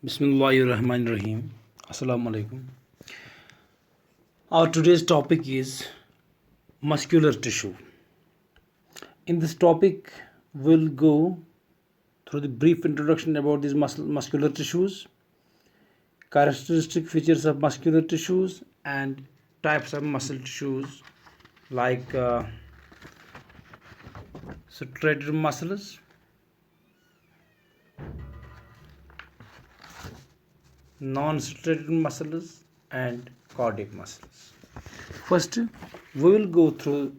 Bismillahirrahmanirrahim. Assalamu alaikum. Our today's topic is muscular tissue. In this topic, we'll go through the brief introduction about these muscular tissues, characteristic features of muscular tissues, and types of muscle tissues like striated muscles, non-striated muscles, and cardiac muscles. First, we will go through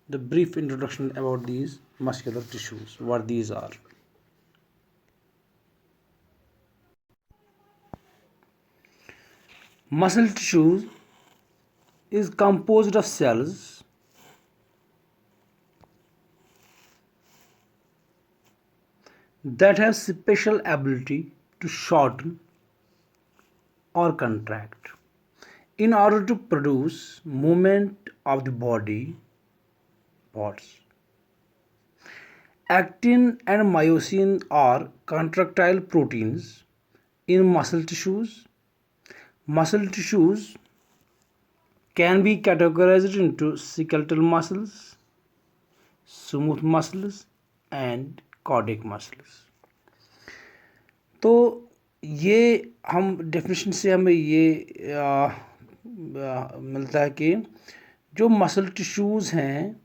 the brief introduction about these muscular tissues, what these are. Muscle tissue is composed of cells that have special ability to shorten or contract in order to produce movement of the body parts. Actin and myosin are contractile proteins in muscle tissues. Muscle tissues can be categorized into skeletal muscles, smooth muscles, and cardiac muscles. तो ये हम definition से हमें ये मिलता है कि जो मसल टिश्यूज़ हैं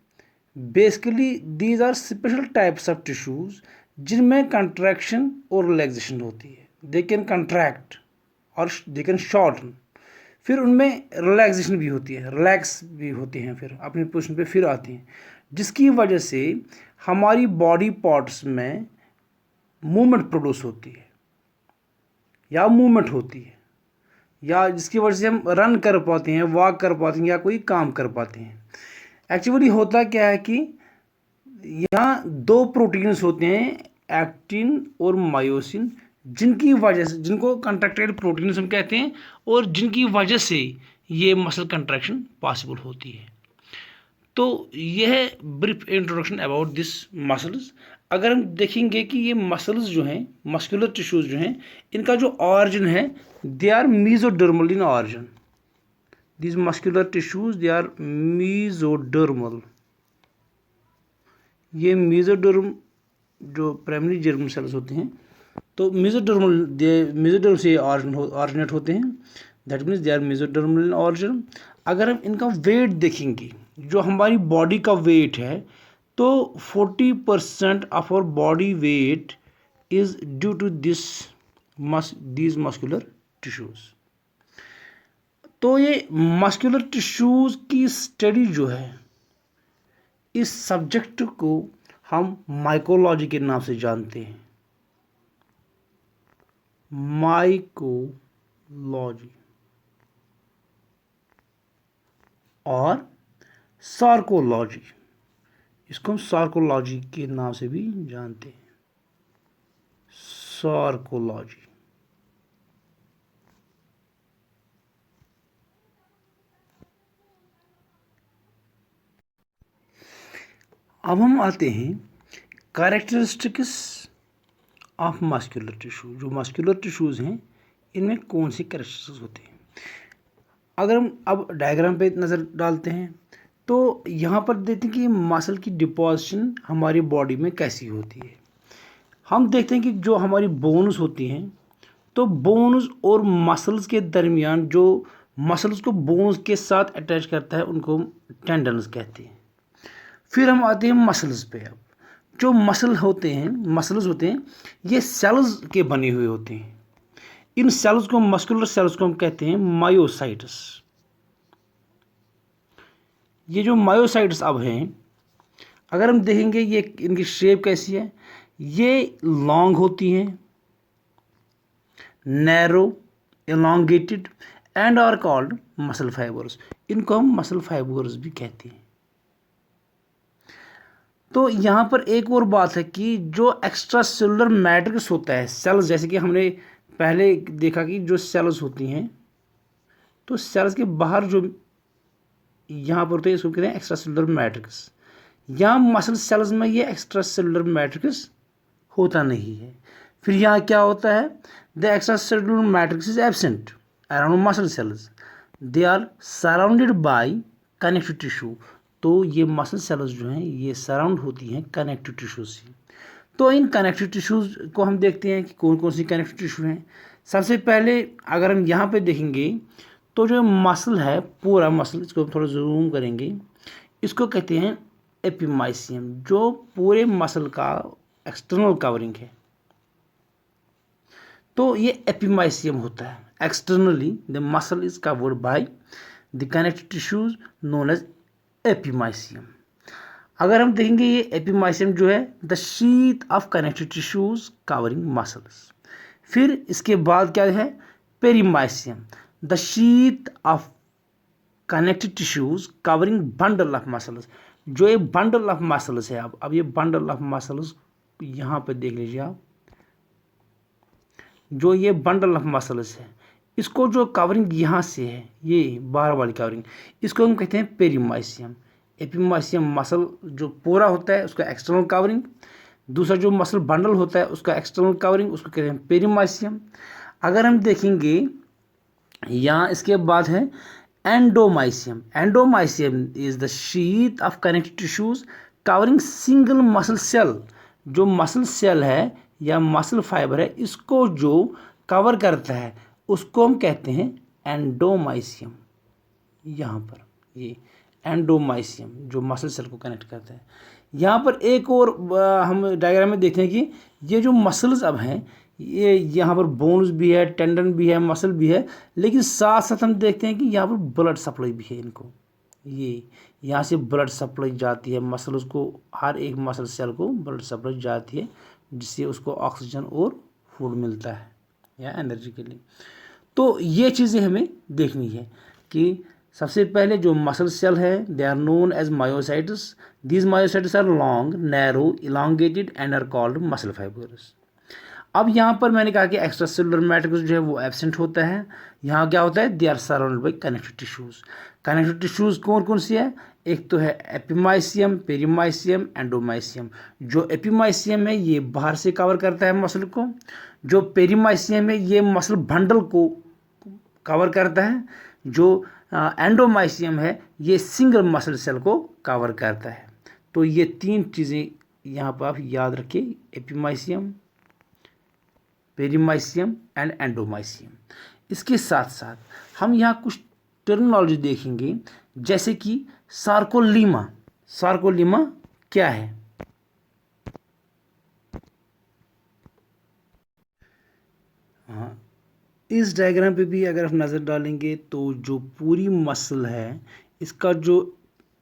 basically these are special types of tissues जिनमें कंट्रैक्शन और रिलैक्सेशन होती है. दे कैन कंट्रैक्ट और दे कैन शॉर्टन. फिर उनमें रिलैक्सेशन भी होती है, रिलैक्स भी होती हैं, फिर अपनी पोजीशन पे फिर आती हैं, जिसकी वजह से हमारी बॉडी पार्ट्स में मूवमेंट प्रोड्यूस होती है या मूवमेंट होती है, या जिसकी वजह से हम रन कर पाते हैं, वॉक कर पाते हैं, या कोई काम कर पाते हैं. एक्चुअली होता क्या है कि यहाँ दो प्रोटीन्स होते हैं, एक्टिन और मायोसिन, जिनकी वजह से, जिनको कंट्रैक्टाइल प्रोटीन्स हम कहते हैं, और जिनकी वजह से ये मसल कंट्रैक्शन पॉसिबल होती है. तो यह है brief introduction about this muscles. अगर हम देखेंगे कि ये मसल्स जो हैं, मस्कुलर टिश्यूज जो हैं, इनका जो ऑरिजिन है, they are mesodermal in origin. This muscular tissues they are mesodermal. ये मीजोडर्म जो प्राइमरी जर्म सेल्स होते हैं, तो मीजोडर्म से ऑरिजिनेट होते हैं. That means they are mesodermal in origin. अगर हम इनका वेट देखेंगे, जो हमारी बॉडी का वेट है, तो 40% of our body weight is due to these muscular tissues. तो ये मस्कुलर टिश्यूज की स्टडी जो है, इस सब्जेक्ट को हम माइकोलॉजी के नाम से जानते हैं. माइकोलॉजी और सार्कोलॉजी, इसको हम सार्कोलॉजी के नाम से भी जानते हैं. सार्कोलॉजी. अब हम आते हैं कैरेक्टरिस्टिक्स ऑफ मस्कुलर टिश्यू. जो मस्कुलर टिश्यूज़ हैं, इनमें कौन सी कैरेक्टरिस्टिक्स होते हैं. अगर हम अब डायग्राम पे नज़र डालते हैं, तो यहाँ पर देखते हैं कि मसल की डिपोजिशन हमारी बॉडी में कैसी होती है. हम देखते हैं कि जो हमारी बोन्स होती हैं, तो बोन्स और मसल्स के दरमियान जो मसल्स को बोन्स के साथ अटैच करता है, उनको टेंडन्स कहते हैं. फिर हम आते हैं मसल्स पे. अब जो मसल्स होते हैं, ये सेल्स के बने हुए होते हैं. इन सेल्स को, मस्कुलर सेल्स को हम कहते हैं मायोसाइट्स. ये जो मायोसाइट्स अब हैं, अगर हम देखेंगे ये इनकी शेप कैसी है, ये लॉन्ग होती हैं, narrow, elongated, and are called muscle fibres. इनको हम मसल फाइबर्स भी कहते हैं. तो यहाँ पर एक और बात है कि जो एक्स्ट्रा सेलुलर मैट्रिक्स होता है, सेल्स, जैसे कि हमने पहले देखा कि जो सेल्स होती हैं, तो सेल्स के बाहर जो यहाँ पर होते हैं, इसको कहते हैं एक्स्ट्रा सेलुलर मैट्रिक्स. यहाँ मसल सेल्स में ये एक्स्ट्रा सेलुलर मैट्रिक्स होता नहीं है. फिर यहाँ क्या होता है, the extracellular matrix is absent around muscle cells, they are surrounded by connective tissue. तो ये मसल सेल्स जो हैं ये सराउंड होती हैं कनेक्टिव टिश्यू से। तो इन कनेक्टिव टिश्यूज़ को हम देखते हैं कि कौन कौन सी कनेक्टिव टिश्यू हैं। सबसे पहले अगर हम यहाँ पे देखेंगे तो जो मसल है, पूरा मसल, इसको हम थोड़ा जूम करेंगे, इसको कहते हैं एपिमाइसियम, जो पूरे मसल का एक्सटर्नल कवरिंग है। तो ये एपिमाइसियम होता है। Externally the muscle is covered by the connective tissues known as epimysium. अगर हम देखेंगे ये एपिमाइसियम जो है the sheath of connective tissues covering muscles. फिर इसके बाद क्या है, perimysium, the sheath of connective tissues covering bundle of muscles. जो ये बंडल ऑफ मसल्स है, अब ये बंडल ऑफ मसल्स यहाँ पे देख लीजिए आप, जो ये बंडल ऑफ मसल्स है, इसको जो कवरिंग यहाँ से है, ये बाहर वाली कवरिंग, इसको हम कहते हैं पेरीमाइसियम। एपिमाइसियम मसल जो पूरा होता है उसका एक्सटर्नल कवरिंग, दूसरा जो मसल बंडल होता है उसका एक्सटर्नल कवरिंग, उसको कहते हैं पेरीमाइसियम। अगर हम देखेंगे यहाँ इसके बाद है endomysium. Endomysium is the sheath of connective tissues covering single muscle cell. जो मसल सेल है या मसल फाइबर है, इसको जो कवर करता है उसको हम कहते हैं एंडोमाइसियम। यहाँ पर ये एंडोमाइसियम जो मसल सेल को कनेक्ट करता है। यहाँ पर एक और हम डायग्राम में देखते हैं कि ये जो मसल्स अब हैं, ये यहाँ पर बोन्स भी है, टेंडन भी है, मसल भी है, लेकिन साथ साथ हम देखते हैं कि यहाँ पर ब्लड सप्लाई भी है इनको। ये यहाँ से ब्लड सप्लाई जाती है मसल्स को, हर एक मसल सेल को ब्लड सप्लाई जाती है, जिससे उसको ऑक्सीजन और फूड मिलता है या एनर्जी के लिए। तो ये चीज़ें हमें देखनी है कि सबसे पहले जो मसल सेल है they are known as myocytes. These myocytes are long, narrow, elongated and are called muscle fibres. अब यहाँ पर मैंने कहा कि एक्स्ट्रा सेलुलर मैट्रिक्स जो है वो एब्सेंट होता है। यहाँ क्या होता है, they are surrounded by connective tissues. Connective tissues कौन कौन सी है, एक तो है एपिमाइसियम, पेरीमाइसियम, एंडोमाइसियम। जो एपिमाइसियम है ये बाहर से कवर करता है मसल को, जो पेरीमाइसियम है ये मसल बंडल को कवर करता है, जो एंडोमाइसियम है ये सिंगल मसल सेल को कवर करता है। तो ये तीन चीज़ें यहाँ पर आप याद रखिए, एपिमाइसियम, पेरीमाइसियम एंड एंडोमाइसियम। इसके साथ साथ हम यहाँ कुछ टर्मिनोलॉजी देखेंगे, जैसे कि सार्कोलीमा। सार्कोलीमा क्या है, हाँ, इस डायग्राम पे भी अगर आप नज़र डालेंगे तो जो पूरी मसल है इसका जो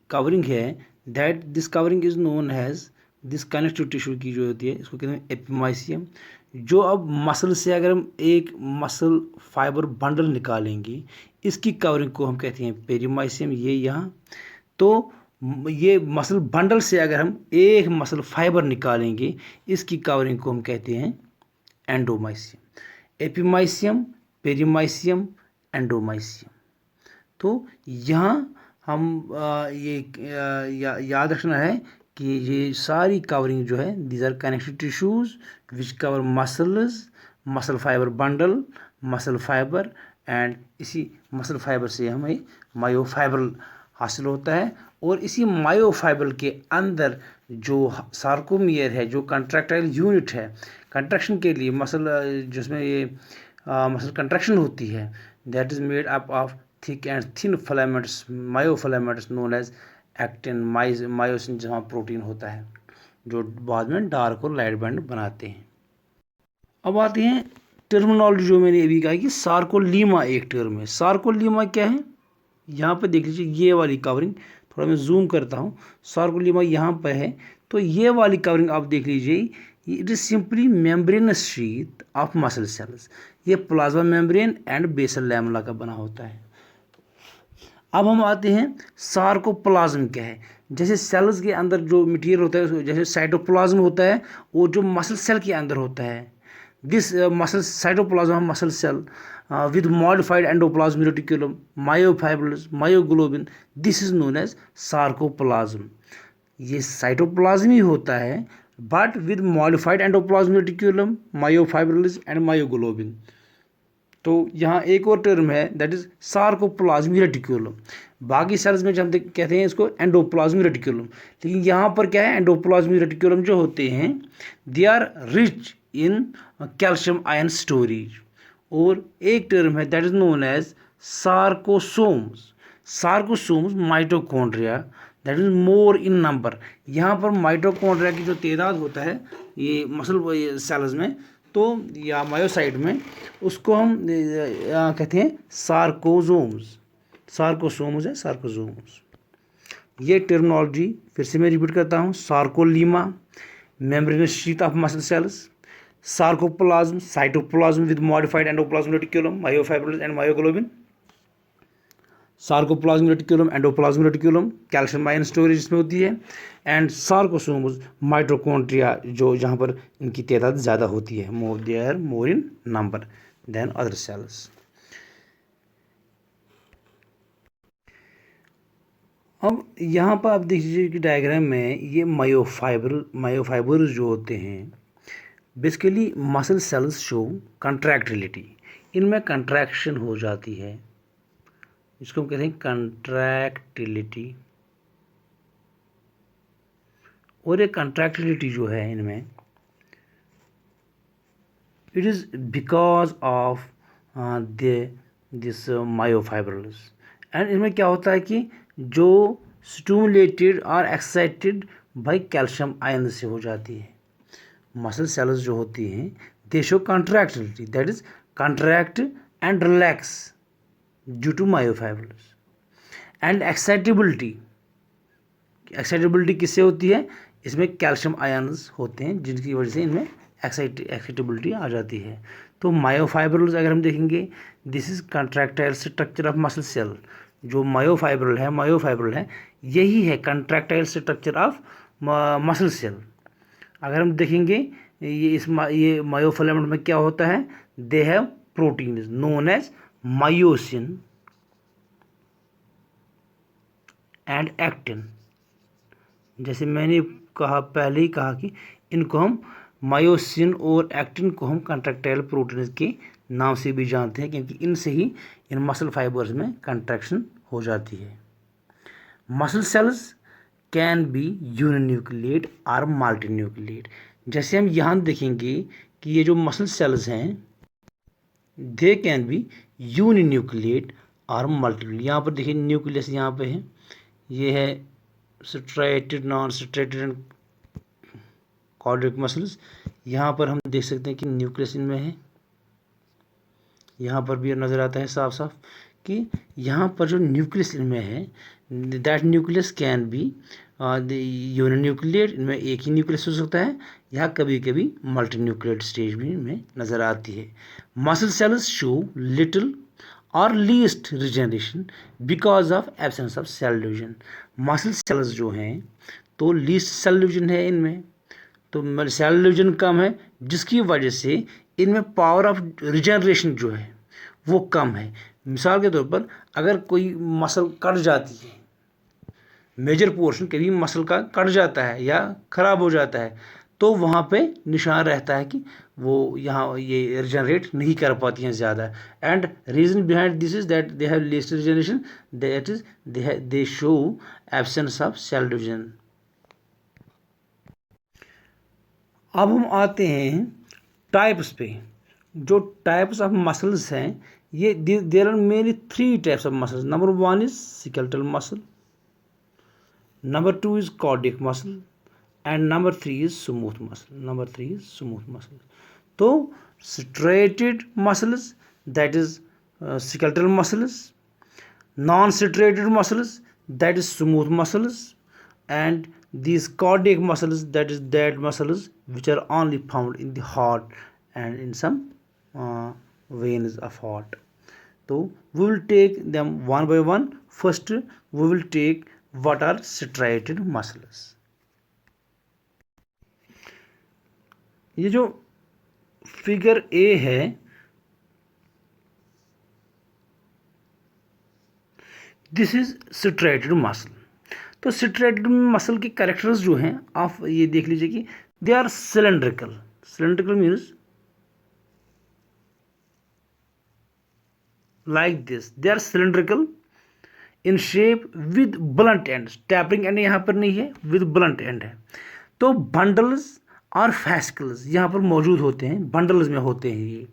कवरिंग है, that this covering is known as, this connective tissue की जो होती है इसको कहते हैं एपिमाइसियम। जो अब मसल से अगर हम एक मसल फाइबर बंडल निकालेंगे, इसकी कवरिंग को हम कहते हैं पेरीमाइसियम, ये यहाँ। तो ये मसल बंडल से अगर हम एक मसल फाइबर निकालेंगे, इसकी कवरिंग को हम कहते हैं एंडोमाइसियम। Epimysium, perimysium, endomysium. तो यहाँ हम याद रखना है कि ये सारी कवरिंग जो है these are connective tissues which cover muscles, muscle fibre bundle, muscle fibre, and इसी मसल फाइबर से हमें मायोफाइबर हासिल होता है। और इसी मायोफाइबर के अंदर जो सार्कोमियर है, जो कंट्रैक्टाइल यूनिट है कंट्रैक्शन के लिए, मसल जिसमें ये मसल कंट्रैक्शन होती है, that is made up of thick and thin filaments, myofilaments known as actin, myosin, जहाँ प्रोटीन होता है जो बाद में डार्क और लाइट बैंड बनाते हैं। अब आते हैं टर्मिनोलॉजी, जो मैंने अभी कहा कि सार्कोलीमा एक टर्म है। सार्कोलीमा क्या है, यहाँ पे देख लीजिए ये वाली कवरिंग, थोड़ा मैं जूम करता हूँ, सार्कोलीमा यहाँ पर है। तो ये वाली कवरिंग आप देख लीजिए, it is simply membranous sheath of muscle cells. ये plasma membrane and basal lamella का बना होता है। अब हम आते हैं सार्कोप्लाज्म क्या है। जैसे सेल्स के अंदर जो मटेरियल होता है, जैसे साइटोप्लाज्म होता है, वो जो मसल सेल के अंदर होता है, this muscle cytoplasm muscle cell with modified endoplasmic reticulum, myofibrils, myoglobin, this is known as sarcoplasm। ये साइटोप्लाज्म ही होता है but with modified endoplasmic reticulum, myofibrils and myoglobin. तो यहाँ एक और टर्म है दैट इज सार्कोप्लाज्मिक रेटिकुलम। बाकी सेल्स में जब हम कहते हैं इसको एंडोप्लाज्मिक रेटिकुलम, लेकिन यहाँ पर क्या है, एंडोप्लाज्मिक रेटिकुलम जो होते हैं they are rich in calcium ion storage. और एक टर्म है that is known as sarcosomes. Sarcosomes mitochondria that is more in number. यहाँ पर माइटोकॉन्ड्रिया की जो तादाद होता है ये मसल सेल्स में, तो या मायोसाइट में, उसको हम कहते हैं सार्कोसोम्स। सार्कोसोम्स है सार्कोसोम्स। ये टर्मिनोलॉजी फिर से मैं रिपीट करता हूँ। सार्कोलीमा membranes sheath of muscle sales, sarcoplasm cytoplasm with modified endoplasmic reticulum, myofibrils and myoglobin. Sarcoplasmic reticulum, endoplasmic reticulum, calcium ion storage इसमें होती है, एंड सार्कोसोम्स माइटोकॉन्ड्रिया जो जहाँ पर इनकी तादाद ज़्यादा होती है, they are more in number than other cells. अब यहाँ पर आप देख लीजिए कि डायग्राम में ये मायोफाइबर्स जो होते हैं बेसिकली मसल सेल्स शो कंट्रैक्टिलिटी। इनमें कंट्रैक्शन हो जाती है, इसको हम कहते हैं कंट्रैक्टिलिटी। और ये कंट्रैक्टिलिटी जो है इनमें it is because of this myofibrils. And इनमें क्या होता है कि जो स्टिमुलेटेड और एक्साइटेड बाय कैल्शियम आयन से हो जाती है। मसल सेल्स जो होती हैं they show contractility that is contract and relax due to myofibrils. And excitability किससे होती है, इसमें कैल्शियम आयन्स होते हैं जिनकी वजह से इनमें एक्साइटेबिलिटी आ जाती है। तो मायोफाइब्रल्स अगर हम देखेंगे this is contractile structure of muscle cell. जो मायोफाइब्रल है यही है contractile structure of muscle cell. अगर हम देखेंगे ये मायोफिलामेंट में क्या होता है, they have protein known as myosin and actin. जैसे मैंने पहले ही कहा कि इनको हम मायोसिन और एक्टिन को हम कंट्रैक्टाइल प्रोटीन के नाम से भी जानते हैं, क्योंकि इनसे ही इन मसल फाइबर्स में कंट्रैक्शन हो जाती है। Muscle cells can be uninucleate और मल्टीन्यूक्लिएट। जैसे हम यहाँ देखेंगे कि ये जो मसल सेल्स हैं दे कैन बी यूनिन्यूक्लिएट और मल्टीन्यूक्लिएट। यहाँ पर देखिए न्यूक्लियस यहाँ पे है, ये है striated, non striated and cardiac muscles. यहाँ पर हम देख सकते हैं कि न्यूक्लियस इनमें है, यहाँ पर भी नज़र आता है साफ साफ कि यहाँ पर जो न्यूक्लियस इनमें है that nucleus can be uninucleate. इनमें एक ही न्यूक्लियस हो सकता है, या कभी कभी मल्टी न्यूक्लिएट स्टेज भी इनमें नज़र आती है। मसल सेल्स शो लिटिल और least regeneration because of absence of cell division. Muscle cells जो हैं तो लीस्ट सेल डिवीजन है इनमें, तो सेल डिवीजन कम है जिसकी वजह से इनमें पावर ऑफ रिजेनरेशन जो है वो कम है। मिसाल के तौर पर अगर कोई मसल कट जाती है, मेजर पोर्शन कभी मसल का कट जाता है या ख़राब हो जाता है, तो वहाँ पे निशान रहता है कि वो यहाँ ये रिजनरेट नहीं कर पाती हैं ज़्यादा। And reason behind this is that they have least regeneration, that is they show absence of cell division. अब हम आते हैं टाइप्स पे। जो टाइप्स ऑफ मसल्स हैं ये there are mainly 3 types of muscles. Number 1 is skeletal muscle, number 2 is cardiac muscle, and number 3 is smooth muscle. तो striated muscles that is skeletal muscles, non-striated muscles that is smooth muscles, and these cardiac muscles that is dead muscles which are only found in the heart and in some veins of heart. So we will take them one by one. First we will take what are striated muscles. ये जो figure A है this is striated muscle. तो striated muscle के characters जो हैं आप ये देख लीजिए कि They are cylindrical. Cylindrical means like this. They are cylindrical in shape with blunt ends. Tapering end यहाँ पर नहीं है, with blunt end है. तो bundles और fascicles यहाँ पर मौजूद होते हैं, bundles में होते हैं ये.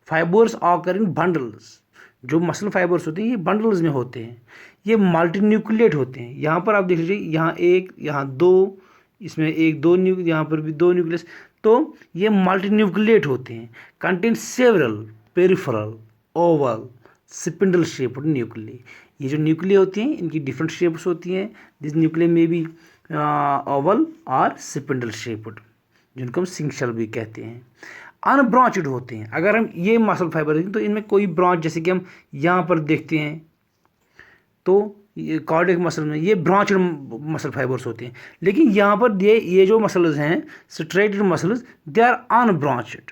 Fibers occur in bundles. जो मसल फाइबर्स होते हैं ये बंडल्स में होते हैं. ये मल्टीन्यूक्लिएट होते हैं. यहाँ पर आप देख लीजिए, यहाँ एक, यहाँ दो, इसमें एक दो यहाँ पर भी दो न्यूक्लियस. तो ये मल्टीन्यूक्लिएट होते हैं. Contain several peripheral Oval spindle shaped nuclei. ये जो न्यूक्लिय होती हैं इनकी डिफरेंट शेप्स होती हैं. दिस न्यूक्लिय में भी ओवल और स्पिंडल शेप्ड, जिनको हम सिंक शेल भी कहते हैं. अनब्रांचड होते हैं. अगर हम ये मसल फाइबर देखें तो इनमें कोई ब्रांच, जैसे कि हम यहाँ पर देखते हैं, तो ये कार्डियक मसल में ये ब्रांचड मसल फाइबर्स होते हैं. लेकिन यहाँ पर ये जो मसल्स हैं striated muscles, they are unbranched.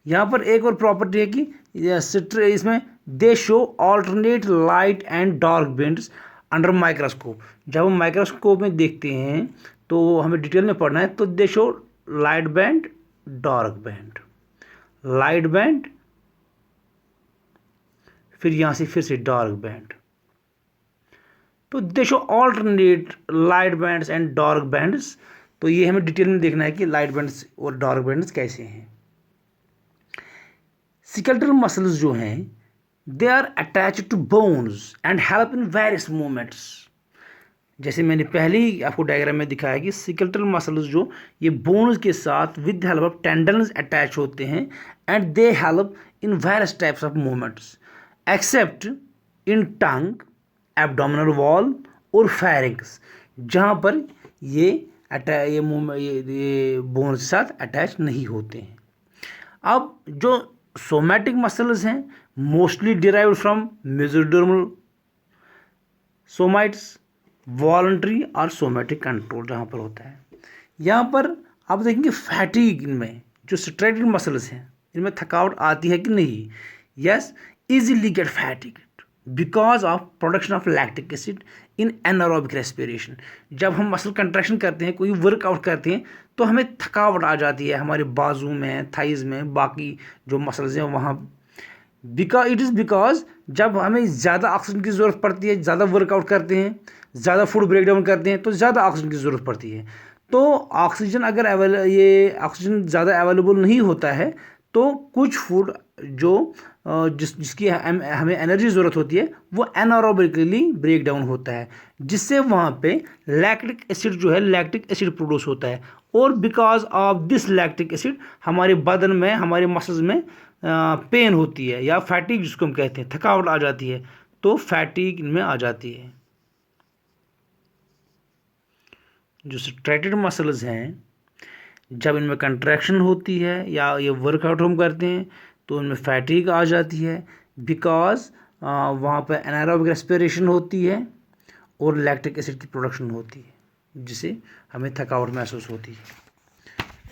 यहाँ पर एक और प्रॉपर्टी है कि इसमें they show alternate light and dark bands under microscope. जब हम माइक्रोस्कोप में देखते हैं तो हमें डिटेल में पढ़ना है, तो they show light band dark band, light band, फिर यहां से फिर से डार्क बैंड. तो they show alternate light bands and dark bands. तो ये हमें डिटेल में देखना है कि लाइट बैंड्स और डार्क बैंड्स कैसे हैं. स्केलेटल मसल्स जो हैं they are attached to bones and help in various movements. जैसे मैंने पहले ही आपको डायग्राम में दिखाया कि स्केलेटल मसल्स जो ये बोन्स के साथ with help of tendons attach होते हैं and they help in various types of movements accept in tongue, abdominal wall और फेरिंक्स, जहाँ पर ये बोन्स के साथ अटैच नहीं होते हैं. अब जो सोमैटिक मसल्स हैं mostly derived from mesodermal somites, voluntary और सोमैटिक कंट्रोल जहाँ पर होता है. यहाँ पर आप देखेंगे फैटिग, इनमें जो स्ट्रेटेड मसल्स हैं इनमें थकावट आती है कि नहीं. Yes, easily get fatigue because of production of lactic acid in anaerobic respiration. जब हम मसल कंट्रैक्शन करते हैं, कोई वर्कआउट करते हैं, तो हमें थकावट आ जाती है हमारे बाजू में, थाइज में, बाकी जो मसल्स हैं वहाँ. बिकॉज जब हमें ज़्यादा ऑक्सीजन की ज़रूरत पड़ती है, ज़्यादा वर्कआउट करते हैं, ज़्यादा फूड ब्रेक डाउन करते हैं, तो ज़्यादा ऑक्सीजन की ज़रूरत पड़ती है. तो ऑक्सीजन अगर ऑक्सीजन ज़्यादा अवेलेबल नहीं होता है, तो कुछ फूड जो जिसकी हमें एनर्जी ज़रूरत होती है वो एनारोबिकली ब्रेक डाउन होता है, जिससे वहाँ पे लैक्टिक एसिड जो है लैक्टिक एसिड प्रोड्यूस होता है. और because of this lactic acid हमारे बदन में, हमारे मसल्स में पेन होती है या फैटिग जिसको हम कहते हैं, थकावट आ जाती है. तो फैटिग इनमें आ जाती है. जो स्ट्रेटेड मसल्स हैं जब इनमें कंट्रैक्शन होती है या ये वर्कआउट हम करते हैं तो इनमें फैटिग आ जाती है, बिकॉज वहाँ पर एनारोबिक रेस्पिरेशन होती है और लैक्टिक एसिड की प्रोडक्शन होती है, जिससे हमें थकावट महसूस होती है.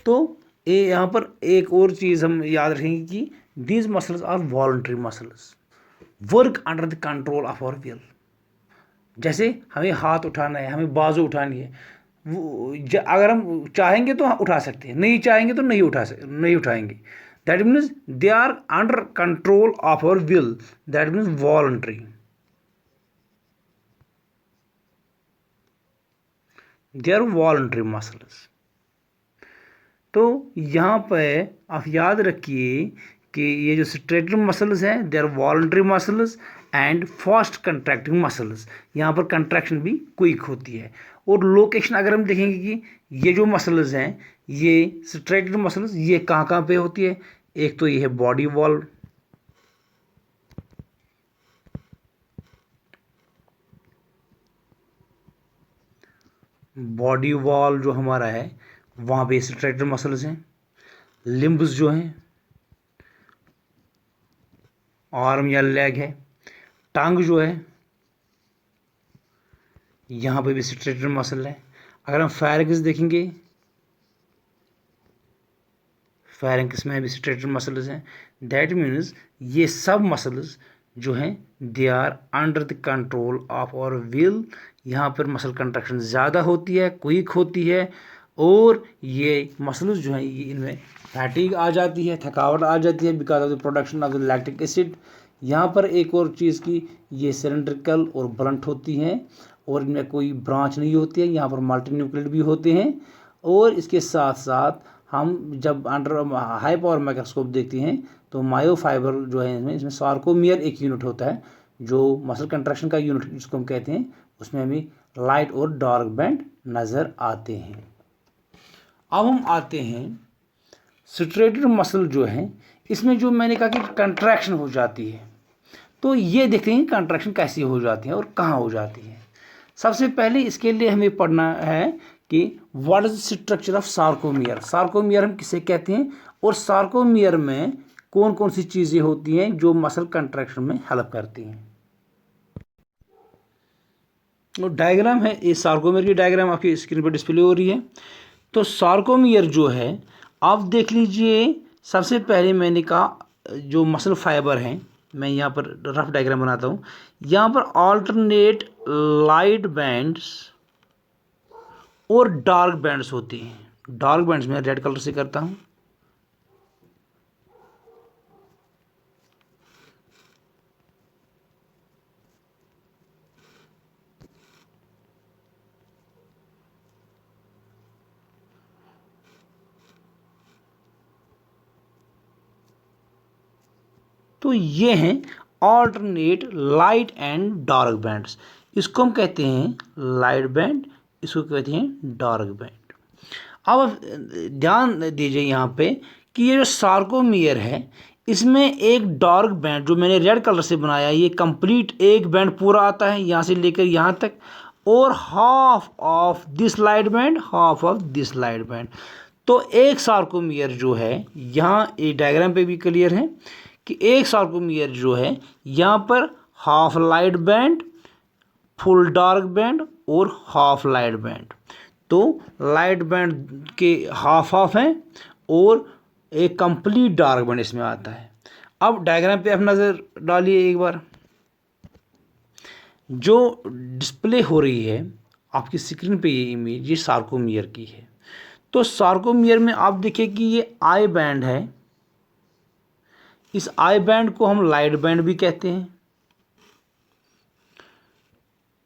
तो यहाँ पर एक और चीज़ हम याद रखेंगे कि these muscles are voluntary muscles work under the control of our will. जैसे हमें हाथ उठाना है, हमें बाजू उठानी है, वो अगर हम चाहेंगे तो उठा सकते हैं, नहीं चाहेंगे तो नहीं उठाएंगे. That means they are under control of our will. That means voluntary. They are voluntary muscles. तो यहाँ पे आप याद रखिए कि ये जो स्ट्रेटेड मसल्स हैं they are voluntary muscles and fast contracting muscles. यहाँ पर कंट्रैक्शन भी क्विक होती है. और लोकेशन अगर हम देखेंगे कि ये जो मसल्स हैं ये स्ट्रेटेड मसल्स ये कहाँ पे होती है. एक तो ये है बॉडी वॉल, बॉडी वॉल जो हमारा है वहाँ पे स्ट्रेटेड मसल्स हैं. लिम्ब्स जो हैं, आर्म या लेग है, टांग जो है यहाँ पे भी स्ट्रेटेड मसल है. अगर हम फेरिंक्स देखेंगे, फेरिंक्स में भी स्ट्रेटेड मसल्स हैं. दैट मीन्स ये सब मसल्स जो हैं they are under the control of our will. यहाँ पर मसल कंट्रैक्शन ज़्यादा होती है, क्विक होती है और ये मसल्स जो हैं ये इनमें फैटिग आ जाती है, थकावट आ जाती है because of the production of the lactic acid. यहाँ पर एक और चीज़ की, ये सिलेंड्रिकल और ब्लंट होती हैं और इनमें कोई ब्रांच नहीं होती है। यहाँ पर मल्टीन्यूक्लियड भी होते हैं। और इसके साथ साथ हम जब अंडर हाई पावर माइक्रोस्कोप देखते हैं तो मायोफाइबर जो है इसमें सार्कोमियर एक यूनिट होता है जो मसल कंट्रैक्शन का यूनिट जिसको हम कहते हैं, उसमें हमें लाइट और डार्क बैंड नज़र आते हैं। अब हम आते हैं स्ट्रेटेड मसल जो है, इसमें जो मैंने कहा कि कंट्रैक्शन हो जाती है, तो ये देखते हैं कंट्रैक्शन कैसी हो जाती है और कहाँ हो जाती है। सबसे पहले इसके लिए हमें पढ़ना है कि what is structure of sarcomere. Sarcomere हम किसे कहते हैं और सार्कोमियर में कौन कौन सी चीज़ें होती हैं जो मसल कंट्रैक्शन में हेल्प करती हैं। तो डायग्राम है, ये सार्कोमियर की डायग्राम आपकी स्क्रीन पर डिस्प्ले हो रही है। तो सार्कोमियर जो है आप देख लीजिए, सबसे पहले मैंने कहा जो मसल फाइबर हैं, मैं यहाँ पर रफ डायग्राम बनाता हूँ। यहाँ पर अल्टरनेट लाइट बैंड्स और डार्क बैंड्स होती हैं। डार्क बैंड्स मैं रेड कलर से करता हूँ। तो ये हैं alternate light and dark bands. इसको हम कहते हैं लाइट बैंड, इसको कहते हैं डार्क बैंड। अब ध्यान दीजिए यहाँ पे कि ये जो सार्कोमियर है इसमें एक डार्क बैंड जो मैंने रेड कलर से बनाया, ये कंप्लीट एक बैंड पूरा आता है यहाँ से लेकर यहाँ तक, और half of this light band, half of this light band. तो एक सार्कोमियर जो है, यहाँ एक डायग्राम पे भी क्लियर है कि एक सार्कोमियर जो है यहाँ पर half light band, full dark band और हाफ लाइट बैंड। तो लाइट बैंड के हाफ हाफ हैं और एक कंप्लीट डार्क बैंड इसमें आता है। अब डायग्राम पे आप नज़र डालिए एक बार, जो डिस्प्ले हो रही है आपकी स्क्रीन पे ये इमेज, ये सार्कोमियर की है। तो सार्कोमियर में आप देखिए कि ये आई बैंड है, इस आई बैंड को हम लाइट बैंड भी कहते हैं,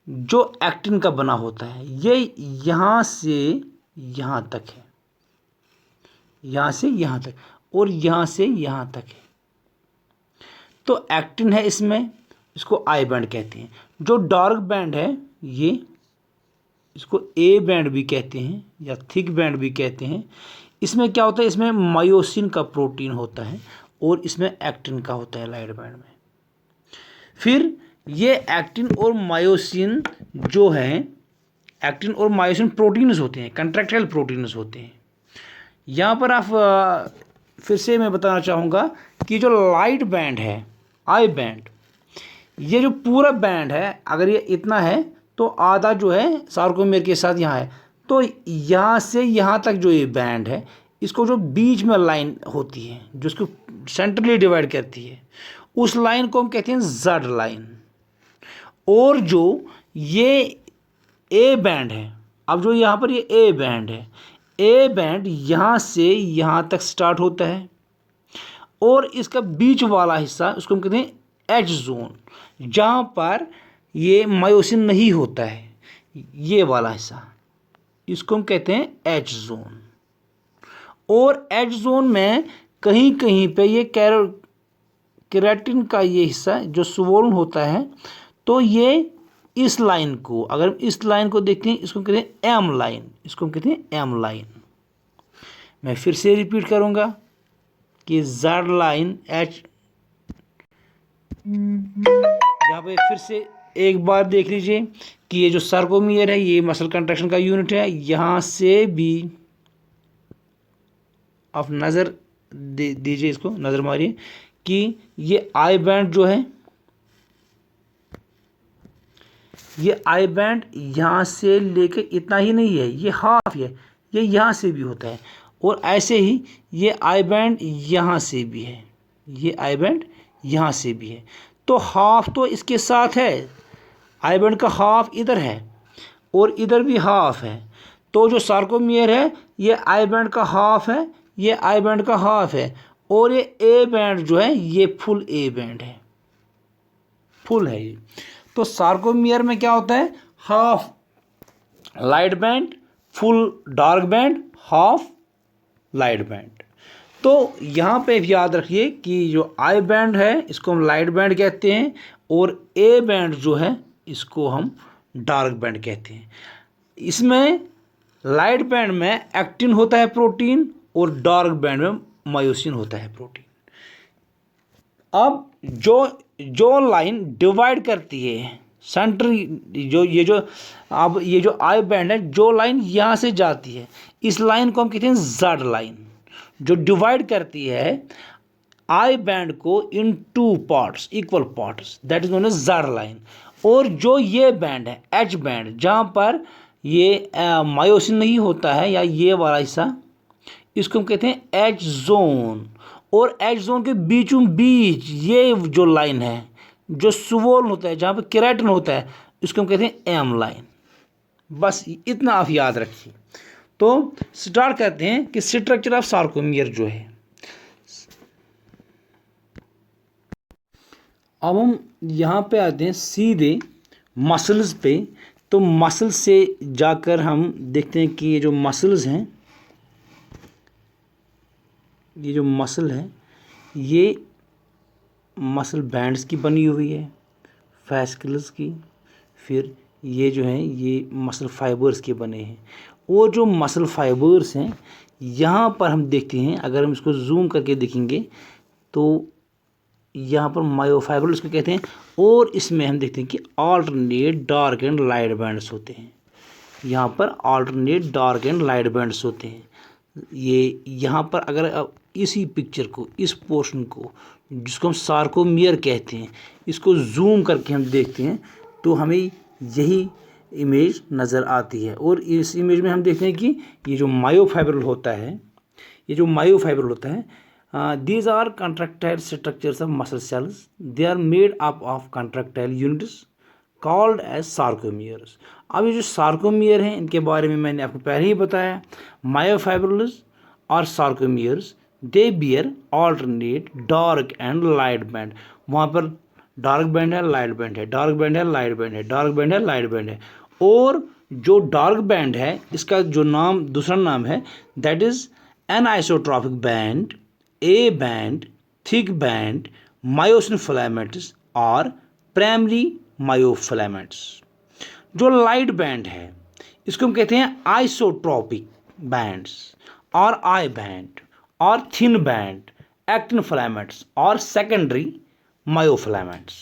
जो एक्टिन का बना होता है। ये यहाँ से यहाँ तक है, यहाँ से यहाँ तक और यहाँ से यहाँ तक है। तो एक्टिन है इसमें, इसको आई बैंड कहते हैं। जो डार्क बैंड है ये, इसको ए बैंड भी कहते हैं या थिक बैंड भी कहते हैं। इसमें क्या होता है, इसमें मायोसिन का प्रोटीन होता है और इसमें एक्टिन का होता है लाइट बैंड में। फिर ये एक्टिन और मायोसिन जो है, एक्टिन और मायोसिन प्रोटीन्स होते हैं, कंट्रैक्टाइल प्रोटीन्स होते हैं। यहाँ पर आप फिर से मैं बताना चाहूँगा कि जो लाइट बैंड है, आई बैंड, ये जो पूरा बैंड है, अगर ये इतना है तो आधा जो है सार्कोमियर के साथ यहाँ है। तो यहाँ से यहाँ तक जो ये बैंड है, इसको जो बीच में लाइन होती है जो इसको सेंट्रली डिवाइड करती है, उस लाइन को हम कहते हैं जेड लाइन। और जो ये ए बैंड है, अब जो यहाँ पर ये ए बैंड है, ए बैंड यहाँ से यहाँ तक स्टार्ट होता है और इसका बीच वाला हिस्सा उसको हम कहते हैं एच जोन, जहाँ पर ये मायोसिन नहीं होता है, ये वाला हिस्सा इसको हम कहते हैं एच जोन। और एच जोन में कहीं कहीं पे ये केराटिन का ये हिस्सा जो स्वोलन होता है, तो ये इस लाइन को, अगर इस लाइन को देखते हैं, इसको कहते हैं एम लाइन, इसको हम कहते हैं एम लाइन। मैं फिर से रिपीट करूँगा कि जेड लाइन एच, यहाँ पे फिर से एक बार देख लीजिए कि ये जो सार्कोमियर है ये मसल कंट्रैक्शन का यूनिट है। यहाँ से भी आप नज़र दीजिए, इसको नज़र मारिए कि ये आई बैंड जो है, ये आई बैंड यहाँ से लेके इतना ही नहीं है, ये हाफ है, ये यहाँ से भी होता है। और ऐसे ही ये आई बैंड यहाँ से भी है, ये आई बैंड यहाँ से भी है। तो हाफ तो इसके साथ है, आई बैंड का हाफ इधर है और इधर भी हाफ है। तो जो सार्कोमियर है ये आई बैंड का हाफ है, ये आई बैंड का हाफ है, और ये ए बैंड जो है ये फुल ए बैंड है, फुल है ये। तो सार्कोमियर में क्या होता है, half light band, full dark band, half light band. तो यहाँ पे भी याद रखिए कि जो आई बैंड है इसको हम लाइट बैंड कहते हैं, और ए बैंड जो है इसको हम डार्क बैंड कहते हैं। इसमें लाइट बैंड में एक्टिन होता है प्रोटीन, और डार्क बैंड में मायोसिन होता है प्रोटीन। अब जो लाइन डिवाइड करती है सेंटर, ये जो आई बैंड है, जो लाइन यहाँ से जाती है इस लाइन को हम कहते हैं जेड लाइन, जो डिवाइड करती है आई बैंड को in two parts, equal parts, that is known as Z line. और जो ये बैंड है एच बैंड, जहाँ पर ये मायोसिन नहीं होता है, या ये वाला हिस्सा, इसको हम कहते हैं एच जोन। और एच जोन के बीचों बीच ये जो लाइन है जो स्वोल्न होता है, जहाँ पे केराटिन होता है, इसको हम कहते हैं एम लाइन। बस इतना आप याद रखिए। तो स्टार्ट करते हैं कि स्ट्रक्चर ऑफ सार्कोमियर जो है। अब हम यहाँ पे आते हैं सीधे मसल्स पे। तो मसल से जाकर हम देखते हैं कि ये जो मसल्स हैं, ये जो मसल है ये मसल बैंड्स की बनी हुई है, फैस्कुलस की, फिर ये जो हैं ये मसल फाइबर्स के बने हैं। और जो मसल फाइबर्स हैं यहाँ पर हम देखते हैं, अगर हम इसको जूम करके देखेंगे तो यहाँ पर मायोफाइबर इसको कहते हैं। और इसमें हम देखते हैं कि alternate dark and light bands होते हैं, यहाँ पर alternate dark and light bands होते हैं। ये यहाँ पर अगर आप इसी पिक्चर को, इस पोर्शन को जिसको हम सार्कोमियर कहते हैं, इसको जूम करके हम देखते हैं तो हमें यही इमेज नज़र आती है। और इस इमेज में हम देखते हैं कि ये जो मायोफाइब्रल होता है, ये जो मायोफाइब्रल होता है, these are contractile structures of muscle cells. They are made up of contractile units called as sarcomeres. अब ये जो सार्कोमियर हैं इनके बारे में मैंने आपको पहले ही बताया। मायोफाइब्रल्स और sarcomeres they beer alternate dark and light band. वहाँ पर डार्क बैंड है, लाइट बैंड है, डार्क बैंड है, लाइट बैंड है, डार्क बैंड है, लाइट बैंड है। और जो डार्क बैंड है इसका जो नाम, दूसरा नाम है, that is anisotropic band, A band, thick band, myosin filaments और प्राइमरी मायोफिलामेंट्स। जो लाइट बैंड है इसको हम कहते हैं आइसोट्रॉपिक बैंड्स, और आई बैंड, और थिन बैंड, एक्टिन फिलामेंट्स और सेकेंडरी मायोफिलामेंट्स।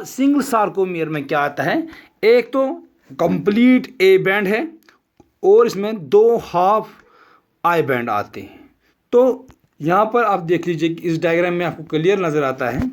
सिंगल सार्कोमियर में क्या आता है, एक तो कंप्लीट ए बैंड है और इसमें दो हाफ आई बैंड आते हैं। तो यहाँ पर आप देख लीजिए कि इस डायग्राम में आपको क्लियर नज़र आता है